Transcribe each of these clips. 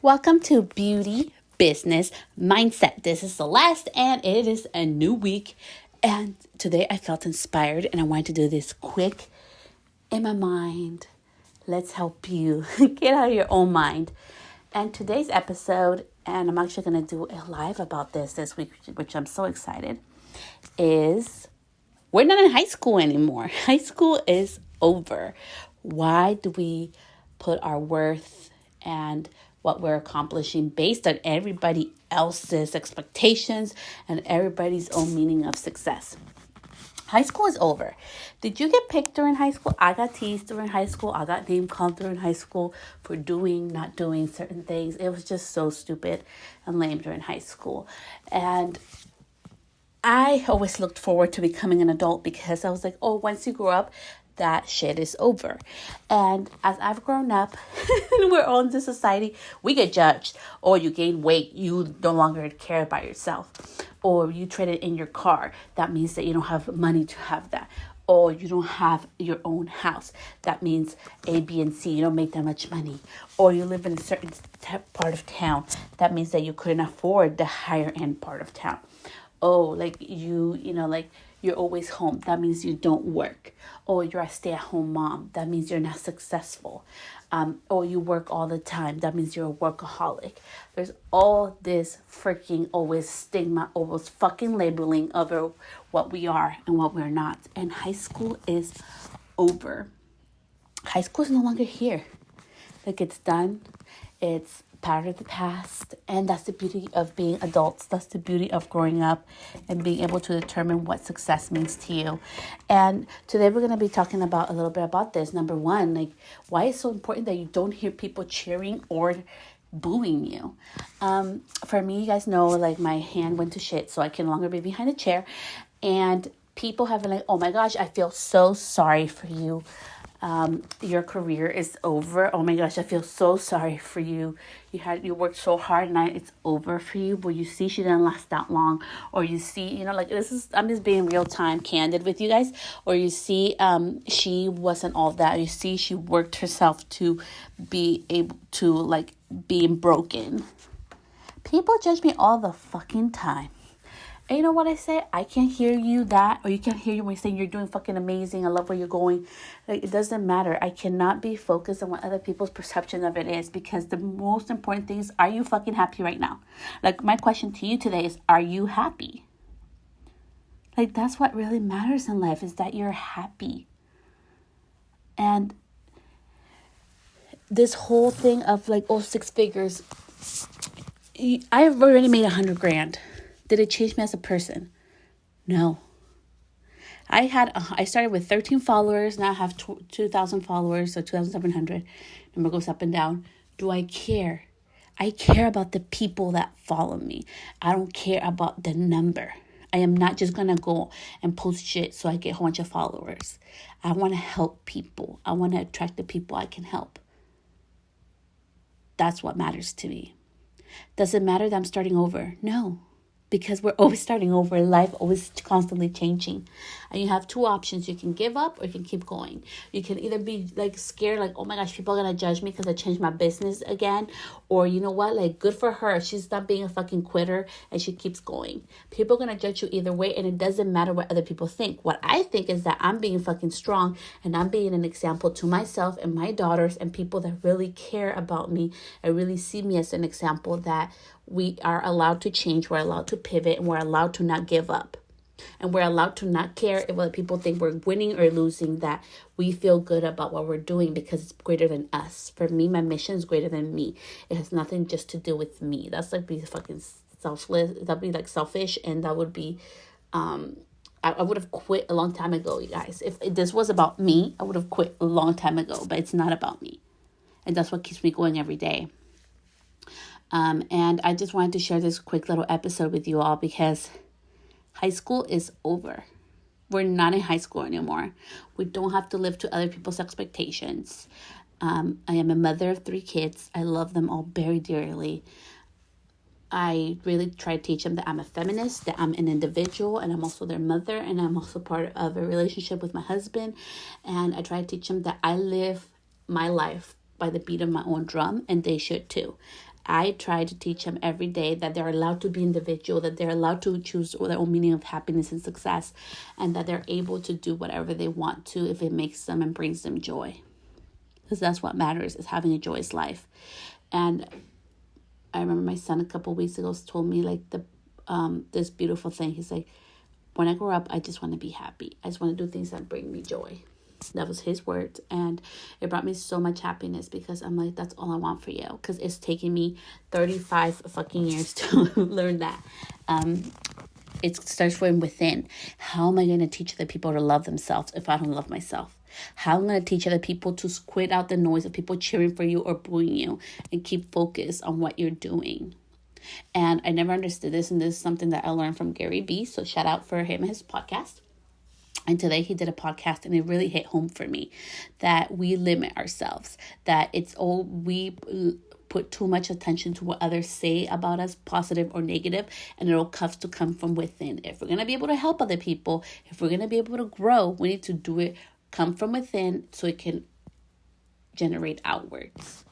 Welcome to Beauty Business Mindset. This is Celeste and it is a new week. And today I felt inspired and I wanted to do this quick in my mind. Let's help you get out of your own mind. And today's episode, and I'm actually going to do a live about this week, which I'm so excited, is we're not in high school anymore. High school is over. Why do we put our worth and what we're accomplishing based on everybody else's expectations and everybody's own meaning of success? High school is over. Did you get picked during high school? I got teased during high school. I got name called during high school for not doing certain things. It was just so stupid and lame during high school. And I always looked forward to becoming an adult because I was like, oh, once you grow up, that shit is over. And as I've grown up, we're all in this society, we get judged. Or you gain weight, you no longer care about yourself. Or you traded in your car, that means that you don't have money to have that. Or you don't have your own house, that means A, B, and C, you don't make that much money. Or you live in a certain part of town, that means that you couldn't afford the higher end part of town. Oh, like you're always home. That means you don't work. Or you're a stay-at-home mom. That means you're not successful. Or you work all the time. That means you're a workaholic. There's all this freaking always stigma, always fucking labeling over what we are and what we're not. And high school is over. High school is no longer here. Like, it's done. It's part of the past, and that's the beauty of being adults. That's the beauty of growing up and being able to determine what success means to you. And today we're going to be talking about a little bit about this. Number one, like, why it's so important that you don't hear people cheering or booing you. For me, you guys know, like, my hand went to shit, so I can no longer be behind a chair, and people have been like, oh my gosh, I feel so sorry for you. Your career is over. Oh my gosh, I feel so sorry for you. You worked so hard and it's over for you. But you see, she didn't last that long. Or you see, like, I'm just being real time candid with you guys. Or you see, she wasn't all that. You see, she worked herself to be able to, like, being broken. People judge me all the fucking time. And you know what I say? I can't hear you that, or you can't hear you when you're saying you're doing fucking amazing. I love where you're going. Like, it doesn't matter. I cannot be focused on what other people's perception of it is, because the most important thing is, are you fucking happy right now? Like, my question to you today is, are you happy? Like, that's what really matters in life, is that you're happy. And this whole thing of, like, oh, 6 figures, I've already made $100,000. Did it change me as a person? No. I started with 13 followers. Now I have 2,000 followers, so 2,700. Number goes up and down. Do I care? I care about the people that follow me. I don't care about the number. I am not just going to go and post shit so I get a whole bunch of followers. I want to help people. I want to attract the people I can help. That's what matters to me. Does it matter that I'm starting over? No. Because we're always starting over, life always constantly changing. And you have 2 options. You can give up or you can keep going. You can either be, like, scared, like, oh my gosh, people are going to judge me because I changed my business again. Or, you know what, like, good for her. She's not being a fucking quitter and she keeps going. People are going to judge you either way, and it doesn't matter what other people think. What I think is that I'm being fucking strong and I'm being an example to myself and my daughters and people that really care about me and really see me as an example that we are allowed to change, we're allowed to pivot, and we're allowed to not give up. And we're allowed to not care if other people think we're winning or losing, that we feel good about what we're doing because it's greater than us. For me, my mission is greater than me. It has nothing just to do with me. That's like be fucking selfless. That'd be like selfish, and that would be, I would have quit a long time ago, you guys. If this was about me, I would have quit a long time ago, but it's not about me. And that's what keeps me going every day. And I just wanted to share this quick little episode with you all because high school is over. We're not in high school anymore. We don't have to live to other people's expectations. I am a mother of 3 kids. I love them all very dearly. I really try to teach them that I'm a feminist, that I'm an individual, and I'm also their mother, and I'm also part of a relationship with my husband. And I try to teach them that I live my life by the beat of my own drum, and they should too. I try to teach them every day that they're allowed to be individual, that they're allowed to choose their own meaning of happiness and success, and that they're able to do whatever they want to if it makes them and brings them joy. Because that's what matters, is having a joyous life. And I remember my son a couple of weeks ago told me like this beautiful thing. He's like, when I grow up, I just want to be happy. I just want to do things that bring me joy. That was his words, and it brought me so much happiness, because I'm like, that's all I want for you, because it's taken me 35 fucking years to learn that. It starts from within. How am I going to teach other people to love themselves if I don't love myself? How am I going to teach other people to quit out the noise of people cheering for you or booing you and keep focused on what you're doing? And I never understood this, and this is something that I learned from Gary Vee, so shout out for him and his podcast. And today he did a podcast, and it really hit home for me that we limit ourselves, that we put too much attention to what others say about us, positive or negative, and it all has to come from within. If we're going to be able to help other people, if we're going to be able to grow, we need to do it, come from within, so it can generate outwards.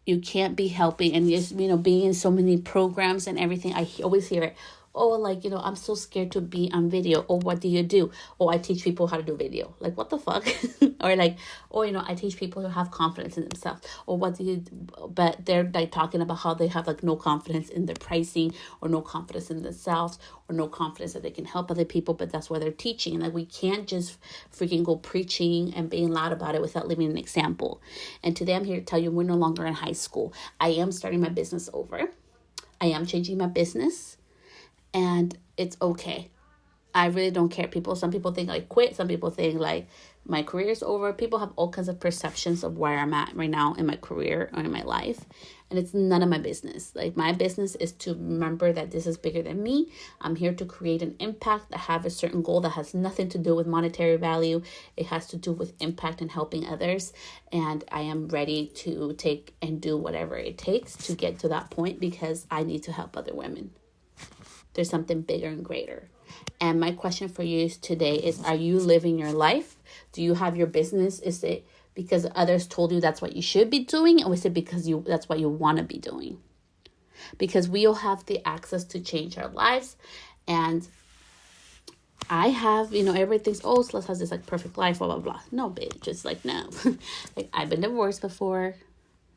You can't be helping and just, being in so many programs and everything. I always hear it. Oh, like, I'm so scared to be on video. Oh, what do you do? Oh, I teach people how to do video. Like, what the fuck? Or like, oh, I teach people to have confidence in themselves. Or what do you do? But they're like talking about how they have like no confidence in their pricing, or no confidence in themselves, or no confidence that they can help other people. But that's why they're teaching. And like, we can't just freaking go preaching and being loud about it without living an example. And today I'm here to tell you, we're no longer in high school. I am starting my business over. I am changing my business. And it's okay. I really don't care. Some people think I quit. Some people think like my career is over. People have all kinds of perceptions of where I'm at right now in my career or in my life. And it's none of my business. Like, my business is to remember that this is bigger than me. I'm here to create an impact, that have a certain goal that has nothing to do with monetary value. It has to do with impact and helping others. And I am ready to take and do whatever it takes to get to that point, because I need to help other women. There's something bigger and greater. And my question for you today is, are you living your life? Do you have your business? Is it because others told you that's what you should be doing? Or is it because that's what you want to be doing? Because we all have the access to change our lives. And I have, everybody thinks, oh, Celeste has this like perfect life, blah, blah, blah. No, bitch. It's like, no. Like, I've been divorced before.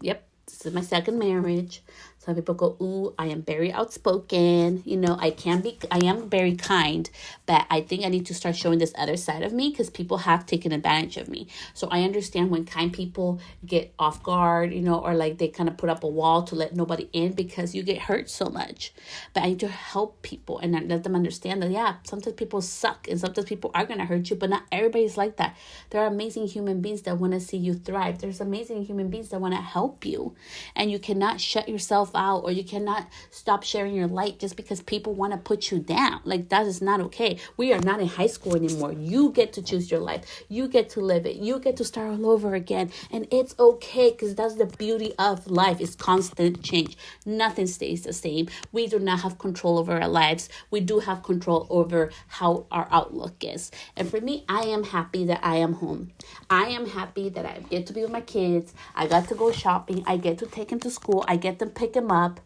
Yep. This is my second marriage. Some people go, ooh, I am very outspoken. I am very kind, but I think I need to start showing this other side of me, because people have taken advantage of me. So I understand when kind people get off guard, or like they kind of put up a wall to let nobody in because you get hurt so much. But I need to help people and let them understand that, yeah, sometimes people suck and sometimes people are going to hurt you, but not everybody's like that. There are amazing human beings that want to see you thrive. There's amazing human beings that want to help you. And you cannot shut yourself out, or you cannot stop sharing your light just because people want to put you down. Like, that is not okay. We are not in high school anymore. You get to choose your life. You get to live it. You get to start all over again. And it's okay, because that's the beauty of life. It's constant change. Nothing stays the same. We do not have control over our lives. We do have control over how our outlook is. And for me, I am happy that I am home. I am happy that I get to be with my kids. I got to go shopping. I get to take them to school. I get to pick them up.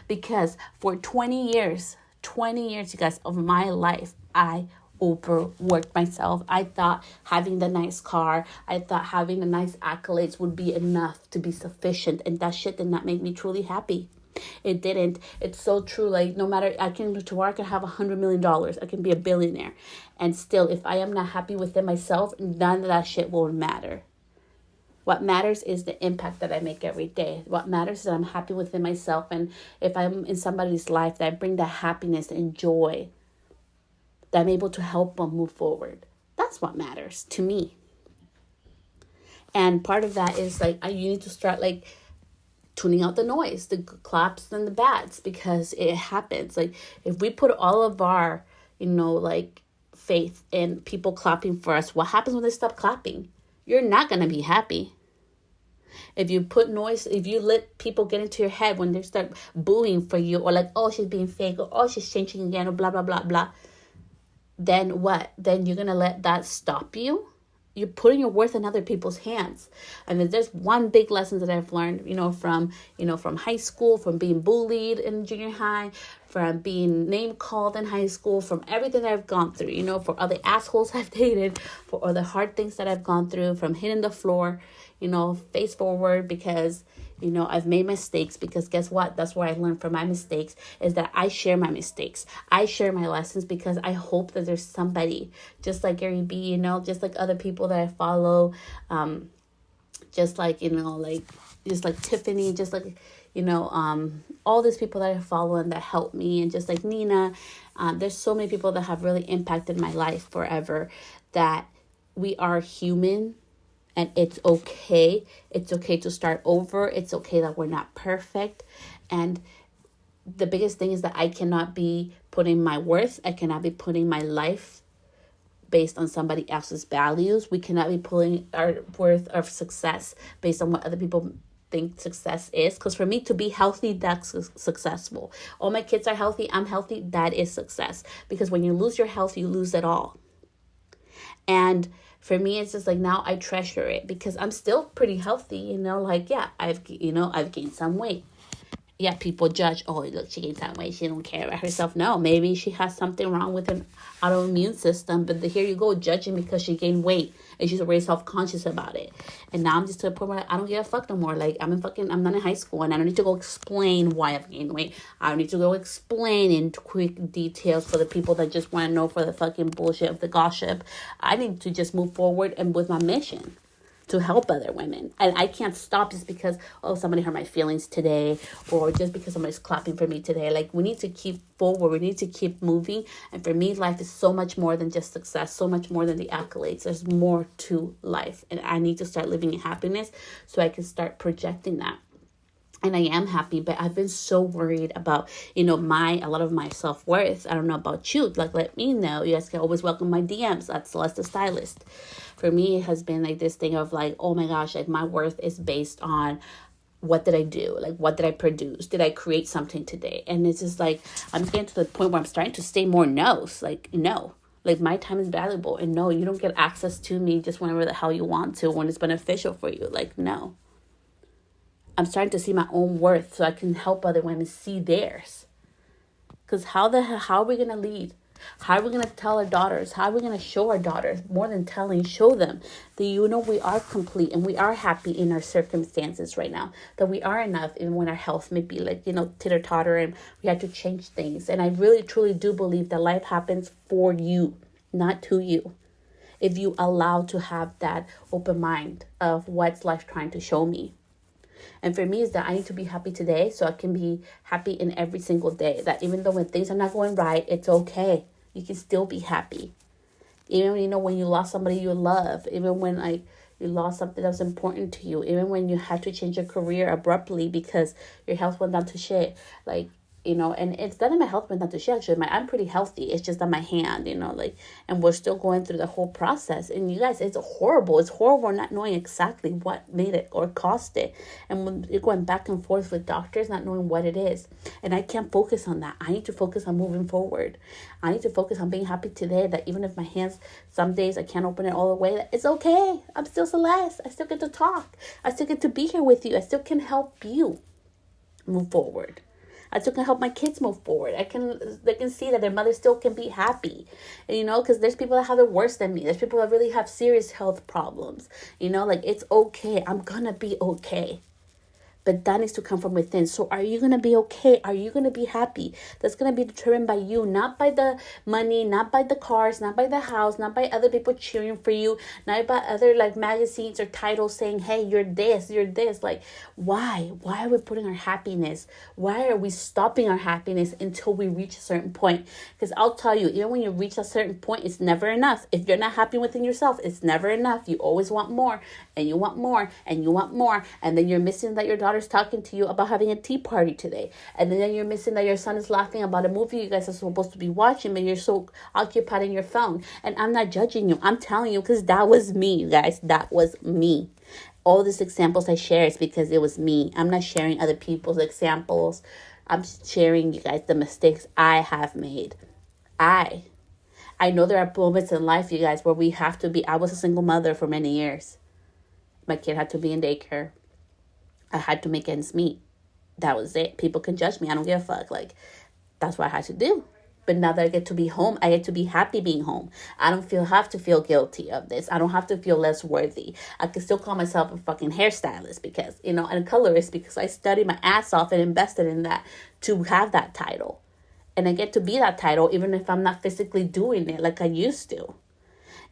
Because for 20 years, you guys, of my life, I overworked myself. I thought having the nice car, I thought having the nice accolades would be enough to be sufficient. And that shit did not make me truly happy. It didn't. It's so true. Like, no matter, I can have $100 million. I can be a billionaire. And still, if I am not happy within myself, none of that shit will matter. What matters is the impact that I make every day. What matters is that I'm happy within myself. And if I'm in somebody's life, that I bring that happiness and joy, that I'm able to help them move forward. That's what matters to me. And part of that is like, you need to start like tuning out the noise, the claps and the bads, because it happens. Like, if we put all of our, like faith in people clapping for us, what happens when they stop clapping? You're not going to be happy. If you put noise, if you let people get into your head when they start booing for you, or like, oh, she's being fake, or oh, she's changing again, or blah, blah, blah, blah, then what? Then you're going to let that stop you? you're putting your worth in other people's hands. And if there's one big lesson that I've learned, from high school, from being bullied in junior high, from being name called in high school, from everything that I've gone through, for other assholes I've dated, for all the hard things that I've gone through, from hitting the floor, face forward, because I've made mistakes, because guess what? That's where I learned from my mistakes, is that I share my mistakes. I share my lessons, because I hope that there's somebody just like Gary B, just like other people that I follow, just like, just like Tiffany, just like, all these people that I follow and that help me, and just like Nina. There's so many people that have really impacted my life forever, that we are human. And it's okay. It's okay to start over. It's okay that we're not perfect. And the biggest thing is that I cannot be putting my worth, I cannot be putting my life based on somebody else's values. We cannot be pulling our worth of success based on what other people think success is. Because for me to be healthy, that's successful. All my kids are healthy, I'm healthy, that is success. Because when you lose your health, you lose it all. And for me, it's just like, now I treasure it, because I'm still pretty healthy, I've gained some weight. Yeah, people judge, oh, look, she gained some weight, she don't care about herself. No, maybe she has something wrong with an autoimmune system, but here you go, judging because she gained weight, and she's already self-conscious about it. And now I'm just to the point where I don't give a fuck no more. I'm not in high school, and I don't need to go explain why I've gained weight. I don't need to go explain in quick details for the people that just want to know for the fucking bullshit of the gossip. I need to just move forward and with my mission to help other women. And I can't stop just because, somebody hurt my feelings today, or just because somebody's clapping for me today. We need to keep forward. We need to keep moving. And for me, life is so much more than just success, so much more than the accolades. There's more to life. And I need to start living in happiness so I can start projecting that. And I am happy, but I've been so worried about, a lot of my self-worth. I don't know about you. Let me know. You guys can always welcome my DMs. That's Celeste the Stylist. For me, it has been this thing of oh my gosh, my worth is based on what did I do? What did I produce? Did I create something today? And it's just I'm getting to the point where I'm starting to say more no's. No. My time is valuable. And no, you don't get access to me just whenever the hell you want to, when it's beneficial for you. No. I'm starting to see my own worth so I can help other women see theirs. Because how are we going to lead? How are we going to tell our daughters? How are we going to show our daughters? More than telling, show them that, we are complete and we are happy in our circumstances right now. That we are enough even when our health may be titter-totter and we have to change things. And I really, truly do believe that life happens for you, not to you. If you allow to have that open mind of what's life trying to show me. And for me, is that I need to be happy today so I can be happy in every single day. That even though when things are not going right, it's okay. You can still be happy. Even, when you lost somebody you love. Even when, you lost something that was important to you. Even when you had to change your career abruptly because your health went down to shit. And it's not that my health went down to shit, actually. I'm pretty healthy. It's just on my hand, and we're still going through the whole process. And you guys, it's horrible. It's horrible not knowing exactly what made it or caused it. And when you're going back and forth with doctors, not knowing what it is. And I can't focus on that. I need to focus on moving forward. I need to focus on being happy today, that even if my hands, some days I can't open it all the way, it's okay. I'm still Celeste. I still get to talk. I still get to be here with you. I still can help you move forward. I still can help my kids move forward. They can see that their mother still can be happy, because there's people that have it worse than me. There's people that really have serious health problems, it's okay. I'm going to be okay. But that needs to come from within. So are you going to be okay? Are you going to be happy? That's going to be determined by you, not by the money, not by the cars, not by the house, not by other people cheering for you, not by other magazines or titles saying, hey, you're this, you're this. Why? Why are we putting our happiness? Why are we stopping our happiness until we reach a certain point? Because I'll tell you, even when you reach a certain point, it's never enough. If you're not happy within yourself, it's never enough. You always want more, and you want more, and you want more. And then you're missing that your daughter's talking to you about having a tea party today. And then you're missing that your son is laughing about a movie you guys are supposed to be watching, but you're so occupied in your phone. And I'm not judging you. I'm telling you, because that was me, you guys. That was me. All these examples I share is because it was me. I'm not sharing other people's examples. I'm sharing, you guys, the mistakes I have made. I I know there are moments in life, you guys, where we have to be. I was a single mother for many years. My kid had to be in daycare. I had to make ends meet. That was it. People can judge me. I don't give a fuck. Like, that's what I had to do. But now that I get to be home, I get to be happy being home. I don't have to feel guilty of this. I don't have to feel less worthy. I can still call myself a fucking hairstylist because, and a colorist, because I studied my ass off and invested in that to have that title. And I get to be that title even if I'm not physically doing it like I used to.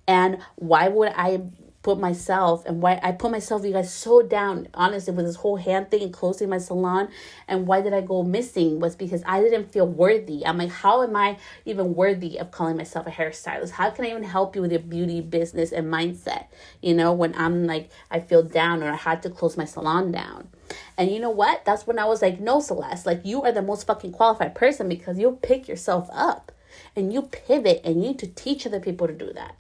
And why would I put myself, and why I put myself, you guys, so down, honestly, with this whole hand thing and closing my salon, and why did I go missing, was because I didn't feel worthy. I'm like, how am I even worthy of calling myself a hairstylist? How can I even help you with your beauty business and mindset, when I'm like, I feel down, or I had to close my salon down? And you know what? That's when I was like, no, Celeste, like, you are the most fucking qualified person, because you'll pick yourself up and you pivot, and you need to teach other people to do that.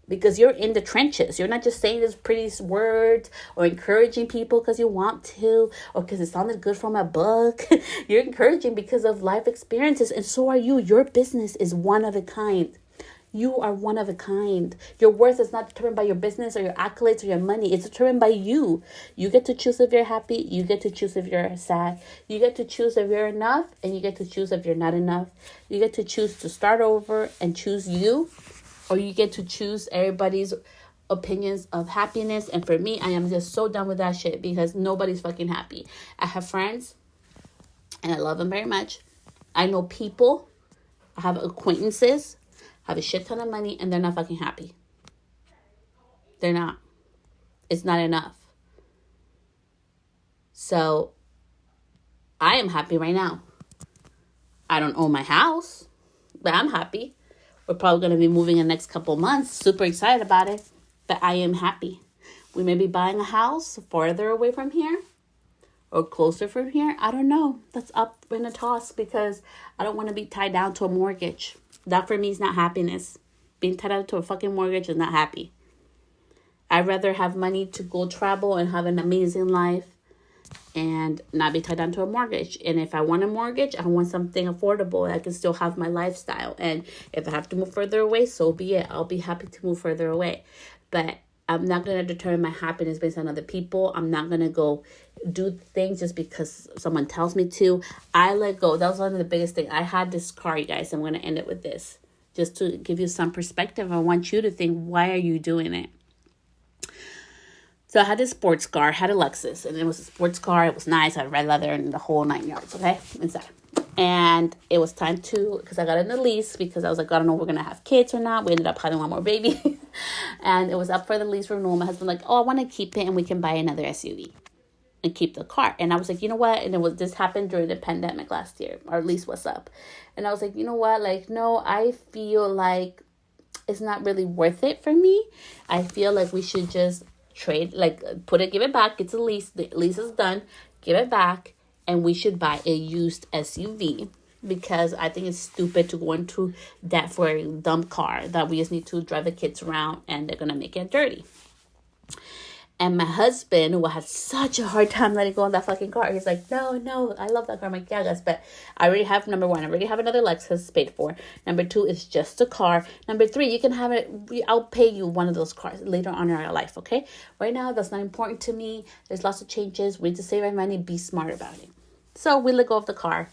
Because you're in the trenches. You're not just saying these pretty words or encouraging people because you want to, or because it sounded good from a book. You're encouraging because of life experiences, and so are you. Your business is one of a kind. You are one of a kind. Your worth is not determined by your business or your accolades or your money. It's determined by you. You get to choose if you're happy. You get to choose if you're sad. You get to choose if you're enough, and you get to choose if you're not enough. You get to choose to start over and choose you. Or you get to choose everybody's opinions of happiness. And for me, I am just so done with that shit, because nobody's fucking happy. I have friends, and I love them very much. I know people, I have acquaintances, have a shit ton of money, and they're not fucking happy. They're not. It's not enough. So I am happy right now. I don't own my house, but I'm happy. We're probably going to be moving in the next couple months. Super excited about it. But I am happy. We may be buying a house farther away from here or closer from here. I don't know. That's up in a toss, because I don't want to be tied down to a mortgage. That for me is not happiness. Being tied down to a fucking mortgage is not happy. I'd rather have money to go travel and have an amazing life and not be tied down to a mortgage. And if I want a mortgage, I want something affordable. I can still have my lifestyle. And if I have to move further away, so be it. I'll be happy to move further away. But I'm not going to determine my happiness based on other people. I'm not going to go do things just because someone tells me to. I let go. That was one of the biggest things. I had this car, you guys. I'm going to end it with this. Just to give you some perspective. I want you to think, why are you doing it? So I had this sports car, I had a Lexus, and it was a sports car. It was nice. I had red leather and the whole 9 yards, okay, inside. And it was time to, because I got in a lease, because I was like, I don't know if we're going to have kids or not. We ended up having one more baby. And it was up for the lease renewal. My husband like, oh, I want to keep it, and we can buy another SUV and keep the car. And I was like, you know what? And this happened during the pandemic last year. Our lease was up. And I was like, you know what? Like, no, I feel like it's not really worth it for me. I feel like we should just trade, like, give it back. It's a lease. The lease is done. Give it back. And we should buy a used SUV, because I think it's stupid to go into debt for a dumb car that we just need to drive the kids around and they're going to make it dirty. And my husband, who had such a hard time letting go of that fucking car, he's like, no, I love that car. I'm like, yeah, guys, but I already have, number one, I already have another Lexus paid for. Number two, it's just a car. Number three, you can have it, I'll pay you one of those cars later on in our life, okay? Right now, that's not important to me. There's lots of changes. We need to save our money, be smart about it. So we let go of the car.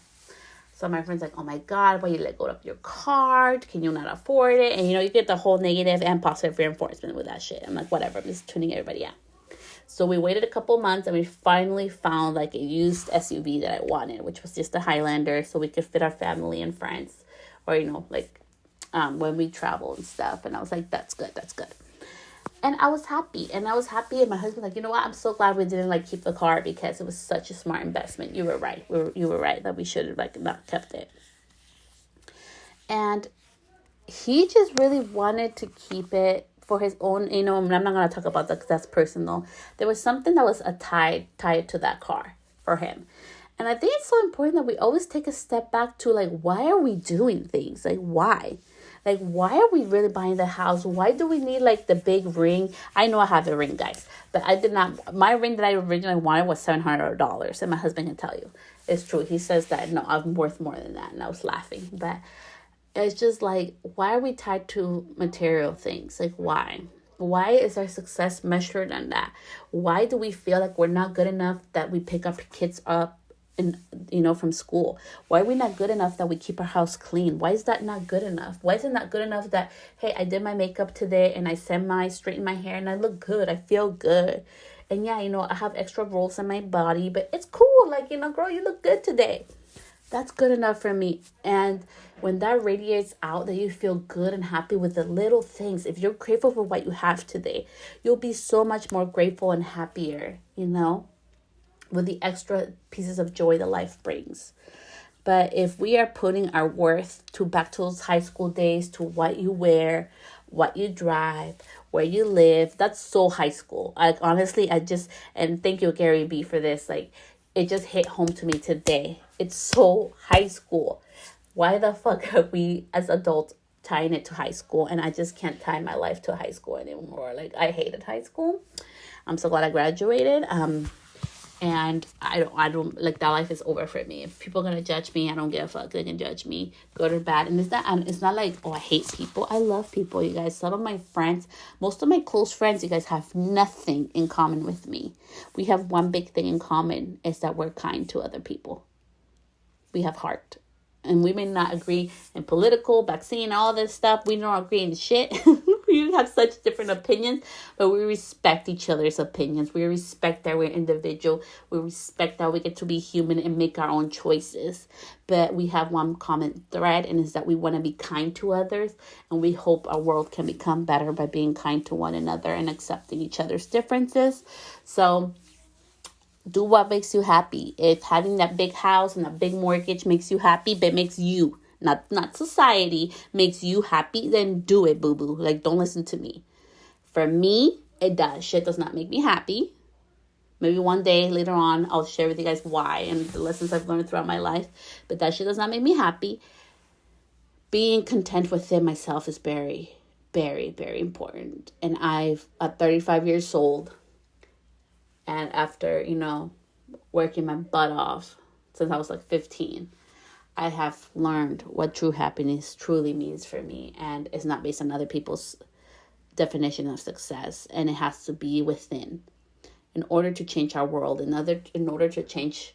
So my friend's like, oh my God, why you let go of your car? Can you not afford it? And you get the whole negative and positive reinforcement with that shit. I'm like, whatever, I'm just tuning everybody out. So we waited a couple months, and we finally found like a used SUV that I wanted, which was just a Highlander, so we could fit our family and friends, or when we travel and stuff. And I was like, that's good. And I was happy, and my husband like, you know what? I'm so glad we didn't keep the car, because it was such a smart investment. You were right. You were right that we should have not kept it. And he just really wanted to keep it for his own, I'm not going to talk about that because that's personal. There was something that was tied to that car for him. And I think it's so important that we always take a step back to why are we doing things? Why? Why are we really buying the house? Why do we need the big ring? I know I have a ring, guys, but I did not. My ring that I originally wanted was $700, and my husband can tell you it's true. He says that no, I'm worth more than that, and I was laughing, but It's just like, why are we tied to material things? Like, why? Why is our success measured on that? Why do we feel like we're not good enough that we pick our kids up and from school? Why are we not good enough that we keep our house clean? Why is that not good enough? Why is it not good enough that, hey, I did my makeup today and I straightened my hair and I look good, I feel good, and yeah, I have extra rolls in my body, but it's cool. Like, girl, you look good today. That's good enough for me. And when that radiates out, that you feel good and happy with the little things, if you're grateful for what you have today, you'll be so much more grateful and happier, with the extra pieces of joy that life brings. But if we are putting our worth back to those high school days, to what you wear, what you drive, where you live, that's so high school. Like, honestly, and thank you, Gary B, for this. Like, it just hit home to me today. It's so high school. Why the fuck are we as adults tying it to high school? And I just can't tie my life to high school anymore. Like, I hated high school. I'm so glad I graduated. And I don't like, that life is over for me. If people are gonna judge me, I don't give a fuck. They can judge me, good or bad. And it's not like, oh, I hate people. I love people, you guys. Some of my friends, most of my close friends, you guys, have nothing in common with me. We have one big thing in common, is that we're kind to other people. We have heart. And we may not agree in political, vaccine, all this stuff. We don't agree in shit. We have such different opinions, but we respect each other's opinions. We respect that we're individual. We respect that we get to be human and make our own choices. But we have one common thread, and is that we want to be kind to others. And we hope our world can become better by being kind to one another and accepting each other's differences. So do what makes you happy. If having that big house and that big mortgage makes you happy, but makes you, not society, makes you happy, then do it, boo-boo. Like, don't listen to me. For me, it does. Shit does not make me happy. Maybe one day later on, I'll share with you guys why and the lessons I've learned throughout my life. But that shit does not make me happy. Being content within myself is very, very, very important. And at 35 years old, and after, working my butt off since I was like 15, I have learned what true happiness truly means for me. And it's not based on other people's definition of success. And it has to be within. In order to change our world, in order to change,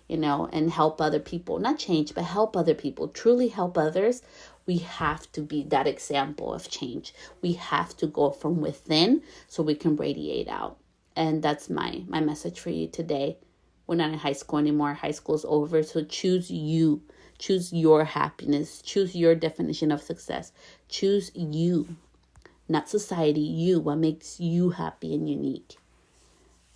and help other people. Not change, but help other people. Truly help others. We have to be that example of change. We have to go from within so we can radiate out. And that's my message for you today. We're not in high school anymore. High school's over. So choose you. Choose your happiness. Choose your definition of success. Choose you. Not society. You. What makes you happy and unique.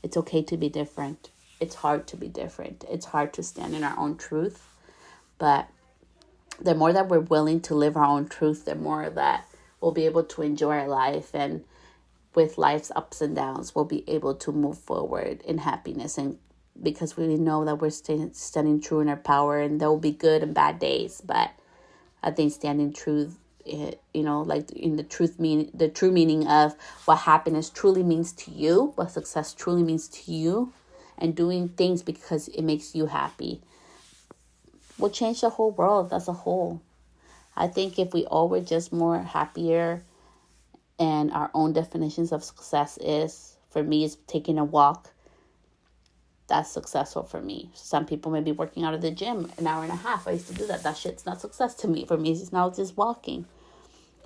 It's okay to be different. It's hard to be different. It's hard to stand in our own truth. But the more that we're willing to live our own truth, the more that we'll be able to enjoy our life, and with life's ups and downs, we'll be able to move forward in happiness. And because we know that we're standing true in our power, and there will be good and bad days. But I think standing true, like in the true meaning of what happiness truly means to you, what success truly means to you, and doing things because it makes you happy, will change the whole world as a whole. I think if we all were just more happier, and our own definitions of success for me, is taking a walk. That's successful for me. Some people may be working out of the gym an hour and a half. I used to do that. That shit's not success to me. For me, it's now just walking.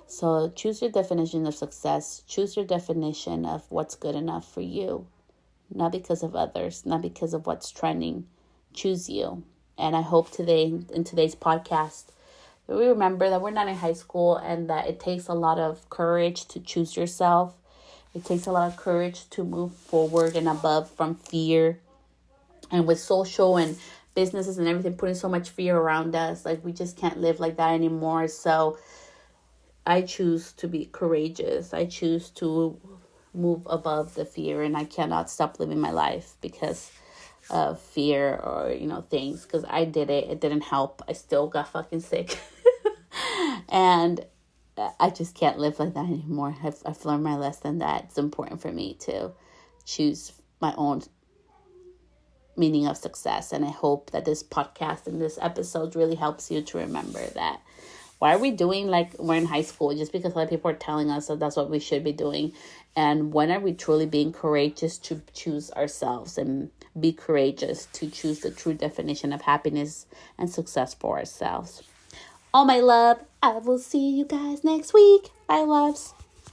So choose your definition of success. Choose your definition of what's good enough for you. Not because of others. Not because of what's trending. Choose you. And I hope today, in today's podcast, we remember that we're not in high school, and that it takes a lot of courage to choose yourself. It takes a lot of courage to move forward and above from fear. And with social and businesses and everything putting so much fear around us, like, we just can't live like that anymore. So I choose to be courageous. I choose to move above the fear, and I cannot stop living my life because of fear or, things. Because I did it. It didn't help. I still got fucking sick. And I just can't live like that anymore. I've learned my lesson that it's important for me to choose my own meaning of success. And I hope that this podcast and this episode really helps you to remember that Why are we doing like we're in high school just because other people are telling us that that's what we should be doing? And when are we truly being courageous to choose ourselves and be courageous to choose the true definition of happiness and success for ourselves? All my love, I will see you guys next week. Bye, loves.